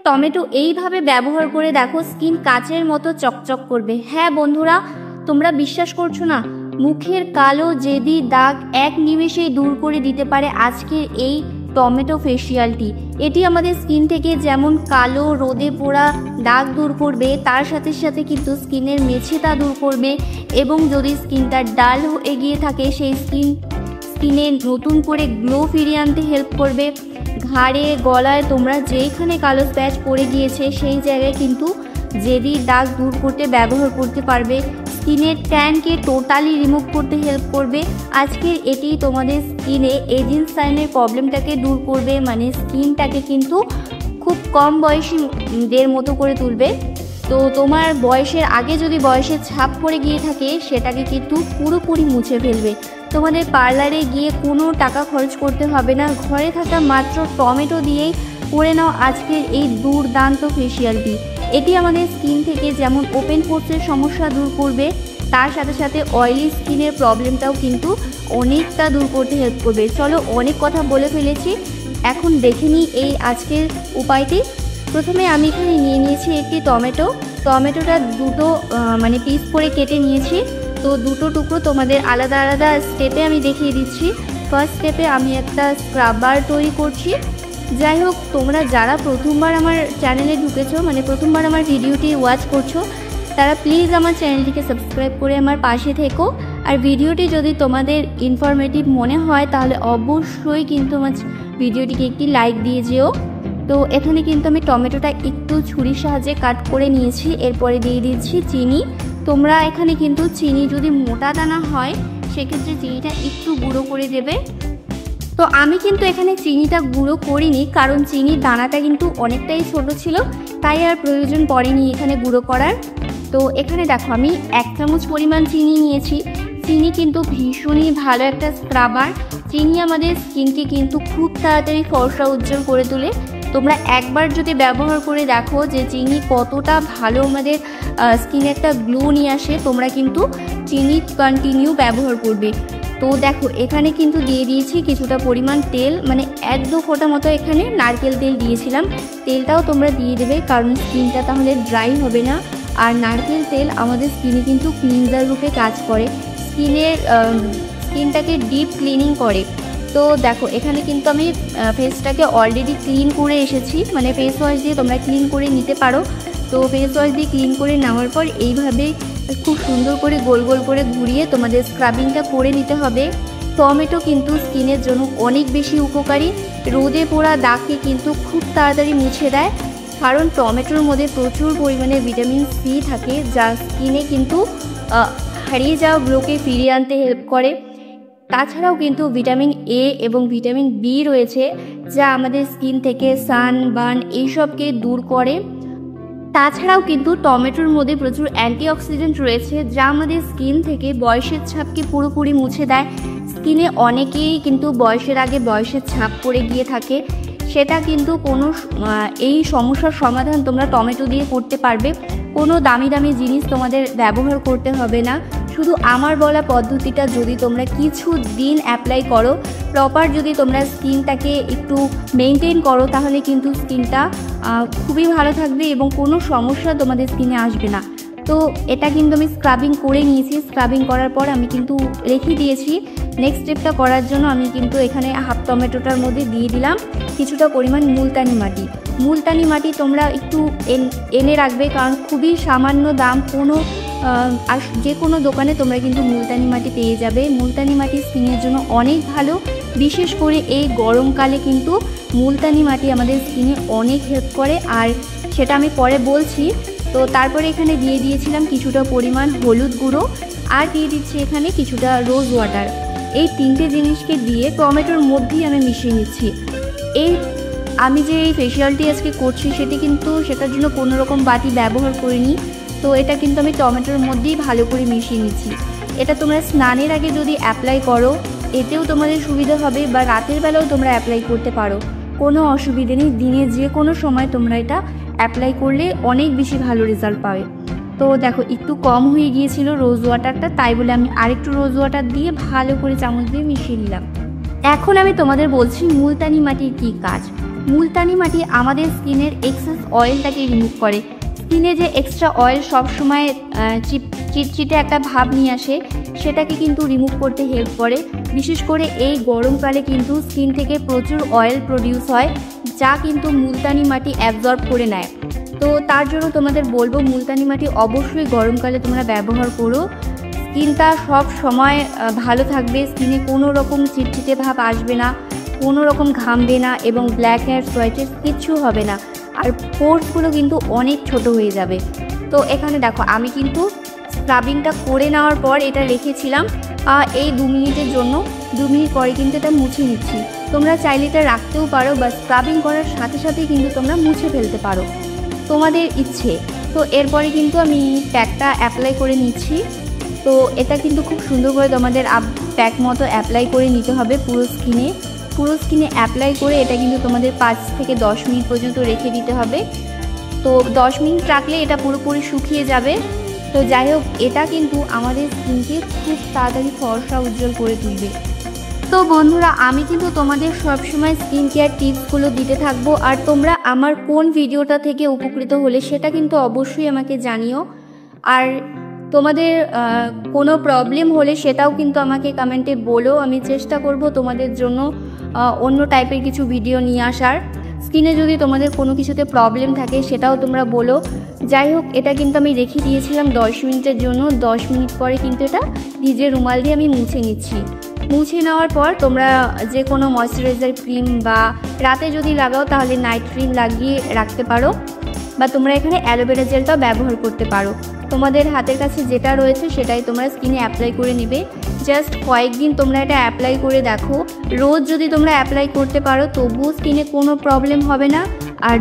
Tomato এইভাবে ব্যবহার করে দেখো, স্কিন কাচের মতো চকচক করবে। হ্যাঁ বন্ধুরা, তোমরা বিশ্বাস করছো না, মুখের কালো জেদি দাগ এক নিমেষেই দূর করে দিতে পারে আজকের এই টমেটো ফেসিয়ালটি। এটি আমাদের স্কিন থেকে যেমন কালো রোদে পোড়া দাগ দূর করবে, তার সাথে সাথে কিন্তু স্কিনের মেছেতা দূর করবে, এবং যদি স্কিনটা ডাল হয়ে গিয়ে থাকে সেই স্কিনে নতুন করে গ্লো ফিরিয়ে আনতে হেল্প করবে। ঘাড়ে গলায় তোমরা যেইখানে কালো স্প্যাচ পড়ে গিয়েছে সেই জায়গায় কিন্তু জেদি দাগ দূর করতে ব্যবহার করতে পারবে। স্কিনের ট্যানকে টোটালি রিমুভ করতে হেল্প করবে। আজকের এটি তোমাদের স্কিনে এজিং সাইনের প্রবলেমটাকে দূর করবে, মানে স্কিনটাকে কিন্তু খুব কম বয়সীদের মতো করে তুলবে। তো তোমার বয়সের আগে যদি বয়সের ছাপ পড়ে গিয়ে থাকে সেটাকে কিন্তু পুরোপুরি মুছে ফেলবে। তোমাদের পার্লারে গিয়ে কোনো টাকা খরচ করতে হবে না, ঘরে থাকা মাত্র টমেটো দিয়েই করে নাও আজকের এই দুর্দান্ত ফেসিয়ালটি। এটি আমাদের স্কিন থেকে যেমন ওপেন পোর্সের সমস্যা দূর করবে, তার সাথে সাথে অয়েলি স্কিনের প্রবলেমটাও কিন্তু অনেকটা দূর করতে হেল্প করবে। চলো, অনেক কথা বলে ফেলেছি, এখন দেখে নিই এই আজকের উপায়টি। প্রথমে আমি এখানে নিয়ে নিয়েছি একটি টমেটোটা দুটো মানে পিস করে কেটে নিয়েছি। তো দুটো টুকরো তোমাদের আলাদা আলাদা স্টেপে আমি দেখিয়ে দিচ্ছি। ফার্স্ট স্টেপে আমি একটা স্ক্রাবার তৈরি করছি। যাই হোক, তোমরা যারা প্রথমবার আমার চ্যানেলে ঢুকেছো, মানে প্রথমবার আমার ভিডিওটি ওয়াচ করছো, তারা প্লিজ আমার চ্যানেলটিকে সাবস্ক্রাইব করে আমার পাশে থেকো। আর ভিডিওটি যদি তোমাদের ইনফরমেটিভ মনে হয় তাহলে অবশ্যই কিন্তু আমার ভিডিওটিকে একটি লাইক দিয়ে যেও। তো এখানে কিন্তু আমি টমেটোটা একটু ছুরির সাহায্যে কাট করে নিয়েছি। এরপরে দিয়ে দিচ্ছি চিনি। তোমরা এখানে কিন্তু চিনি যদি মোটা দানা হয় সেক্ষেত্রে চিনিটা একটু গুঁড়ো করে দেবে। তো আমি কিন্তু এখানে চিনিটা গুঁড়ো করিনি, কারণ চিনির দানাটা কিন্তু অনেকটাই ছোট ছিল, তাই আর প্রয়োজন পড়েনি এখানে গুঁড়ো করার। তো এখানে দেখো আমি 1 চামচ পরিমাণ চিনি নিয়েছি। চিনি কিন্তু ভীষণই ভালো একটা স্ক্রাবার। চিনি আমাদের স্কিনকে কিন্তু খুব তাড়াতাড়ি ফর্সা উজ্জ্বল করে তোলে। তোমরা একবার যদি ব্যবহার করে দেখো যে চিনি কতটা ভালো আমাদের স্কিনে একটা গ্লো নিয়ে আসে, তোমরা কিন্তু চিনি কন্টিনিউ ব্যবহার করবে। তো দেখো এখানে কিন্তু দিয়ে দিয়েছি কিছুটা পরিমাণ তেল, মানে 1-2 ফোঁটা মতো এখানে নারকেল তেল দিয়েছিলাম। তেলটাও তোমরা দিয়ে দেবে, কারণ স্কিনটা তাহলে ড্রাই হবে না। আর নারকেল তেল আমাদের স্কিনে কিন্তু ক্লিনজার রূপে কাজ করে, স্কিনটাকে ডিপ ক্লিনিং করে। তো দেখো এখানে কিন্তু আমি ফেসটাকে অলরেডি ক্লিন করে এসেছি, মানে ফেস ওয়াশ দিয়ে তোমরা ক্লিন করে নিতে পারো। তো ফেস ওয়াশ দিয়ে ক্লিন করে নেওয়ার পর এইভাবে খুব সুন্দর করে গোল গোল করে ঘুরিয়ে তোমাদের স্ক্রাবিংটা করে নিতে হবে। টমেটো কিন্তু স্কিনের জন্য অনেক বেশি উপকারী। রোদে পোড়া দাগকে কিন্তু খুব তাড়াতাড়ি মুছে দেয়, কারণ টমেটোর মধ্যে প্রচুর পরিমাণে ভিটামিন সি থাকে, যা স্কিনে কিন্তু হারিয়ে যাওয়া গ্লোকে ফিরিয়ে আনতে হেল্প করে। তাছাড়াও কিন্তু ভিটামিন এ এবং ভিটামিন বি রয়েছে, যা আমাদের স্কিন থেকে সানবার্ন এইসবকে দূর করে। তাছাড়াও কিন্তু টমেটোর মধ্যে প্রচুর অ্যান্টিঅক্সিডেন্ট রয়েছে, যা আমাদের স্কিন থেকে বয়সের ছাপকে পুরোপুরি মুছে দেয়। স্কিনে অনেকেই কিন্তু বয়সের আগে বয়সের ছাপ পড়ে গিয়ে থাকে, সেটা কিন্তু এই সমস্যার সমাধান তোমরা টমেটো দিয়ে করতে পারবে। কোনো দামি দামি জিনিস তোমাদের ব্যবহার করতে হবে না। শুধু আমার বলা পদ্ধতিটা যদি তোমরা কিছু দিন অ্যাপ্লাই করো, প্রপার যদি তোমরা স্কিনটাকে একটু মেনটেন করো, তাহলে কিন্তু স্কিনটা খুবই ভালো থাকবে এবং কোনো সমস্যা তোমাদের স্কিনে আসবে না। তো এটা কিন্তু আমি স্ক্রাবিং করে নিয়েছি। স্ক্রাবিং করার পর আমি কিন্তু রেখে দিয়েছি। নেক্সট স্টেপটা করার জন্য আমি কিন্তু এখানে হাফ টমেটোটার মধ্যে দিয়ে দিলাম কিছুটা পরিমাণ মুলতানি মাটি। মুলতানি মাটি তোমরা একটু এনে রাখবে, কারণ খুবই সামান্য দাম, যে কোনো দোকানে তোমরা কিন্তু মুলতানি মাটি পেয়ে যাবে। মুলতানি মাটি স্কিনের জন্য অনেক ভালো, বিশেষ করে এই গরমকালে কিন্তু মুলতানি মাটি আমাদের স্কিনে অনেক হেল্প করে, আর সেটা আমি পরে বলছি। তো তারপরে এখানে দিয়ে দিয়েছিলাম কিছুটা পরিমাণ হলুদ গুঁড়ো, আর দিয়ে দিচ্ছি এখানে কিছুটা রোজ ওয়াটার। এই 3টে জিনিসকে দিয়ে টমেটোর মধ্যেই আমি মিশিয়ে নিচ্ছি। আমি যে এই ফেসিয়ালটি আজকে করছি সেটার জন্য কোনো রকম বাটি ব্যবহার করিনি। তো এটা কিন্তু আমি টমেটোর মধ্যেই ভালো করে মিশিয়ে নিচ্ছি। এটা তোমরা স্নানের আগে যদি অ্যাপ্লাই করো এতেও তোমাদের সুবিধা হবে, বা রাতের বেলাও তোমরা অ্যাপ্লাই করতে পারো, কোনো অসুবিধে নেই। দিনে যে কোনো সময় তোমরা এটা অ্যাপ্লাই করলে অনেক বেশি ভালো রেজাল্ট পাবে। তো দেখো একটু কম হয়ে গিয়েছিল রোজ ওয়াটারটা, তাই বলে আমি আরেকটু রোজ ওয়াটার দিয়ে ভালো করে চামচ দিয়ে মিশিয়ে নিলাম। এখন আমি তোমাদের বলছি মুলতানি মাটির কী কাজ। মুলতানি মাটি আমাদের স্কিনের এক্সেস অয়েলটাকে রিমুভ করে। স্কিনে যে এক্সট্রা অয়েল সবসময় চিটচিটে একটা ভাব নিয়ে আসে, সেটাকে কিন্তু রিমুভ করতে হেল্প করে। বিশেষ করে এই গরমকালে কিন্তু স্কিন থেকে প্রচুর অয়েল প্রডিউস হয়, যা কিন্তু মুলতানি মাটি অ্যাবজর্ব করে নেয়। তো তার জন্য তোমাদের বলবো মুলতানি মাটি অবশ্যই গরমকালে তোমরা ব্যবহার করো। স্কিনটা সব সময় ভালো থাকবে, স্কিনে কোনো রকম চিটচিটে ভাব আসবে না, কোনো রকম ঘামবে না এবং ব্ল্যাক হেয়ার সোয়াইটের কিচ্ছু হবে না, আর পোর্সগুলো কিন্তু অনেক ছোট হয়ে যাবে। তো এখানে দেখো আমি কিন্তু স্ক্রাবিংটা করে নেওয়ার পর এটা রেখেছিলাম এই 2 মিনিটের জন্য। 2 মিনিট পরে কিন্তু এটা মুছে নিচ্ছি। তোমরা চাইলে এটা রাখতেও পারো বা স্ক্রাবিং করার সাথে সাথেই কিন্তু তোমরা মুছে ফেলতে পারো, তোমাদের ইচ্ছে। তো এরপরে কিন্তু আমি প্যাকটা অ্যাপ্লাই করে নিচ্ছি। তো এটা কিন্তু খুব সুন্দর করে তোমাদের প্যাক মতো অ্যাপ্লাই করে নিতে হবে পুরো স্কিনে অ্যাপ্লাই করে এটা কিন্তু তোমাদের 5 থেকে 10 মিনিট পর্যন্ত রেখে দিতে হবে। তো 10 মিনিট রাখলে এটা পুরোপুরি শুকিয়ে যাবে। তো যাই হোক, এটা কিন্তু আমাদের স্কিনকে খুব তাড়াতাড়ি ফর্সা উজ্জ্বল করে তুলবে। তো বন্ধুরা, আমি কিন্তু তোমাদের সবসময় স্কিন কেয়ার টিপসগুলো দিতে থাকবো, আর তোমরা আমার কোন ভিডিওটা থেকে উপকৃত হলে সেটা কিন্তু অবশ্যই আমাকে জানিও। আর তোমাদের কোনো প্রবলেম হলে সেটাও কিন্তু আমাকে কমেন্টে বলো, আমি চেষ্টা করব তোমাদের জন্য অন্য টাইপের কিছু ভিডিও নিয়ে আসার। স্কিনে যদি তোমাদের কোনো কিছুতে প্রবলেম থাকে সেটাও তোমরা বলো। যাই হোক, এটা কিন্তু আমি রেখে দিয়েছিলাম 10 মিনিটের জন্য। 10 মিনিট পরে কিন্তু এটা ভিজে রুমাল দিয়ে আমি মুছে নিচ্ছি। মুছে নেওয়ার পর তোমরা যে কোনো ময়শ্চারাইজার ক্রিম বা রাতে যদি লাগাও তাহলে নাইট ক্রিম লাগিয়ে রাখতে পারো, বা তোমরা এখানে অ্যালোভেরা জেলটাও ব্যবহার করতে পারো। তোমাদের হাতের কাছে যেটা রয়েছে সেটাই তোমরা স্কিনে অ্যাপ্লাই করে নেবে। জাস্ট কয়েকদিন তোমরা এটা অ্যাপ্লাই করে দেখো। রোজ যদি তোমরা অ্যাপ্লাই করতে পারো তবুও স্কিনে কোনো প্রবলেম হবে না। আর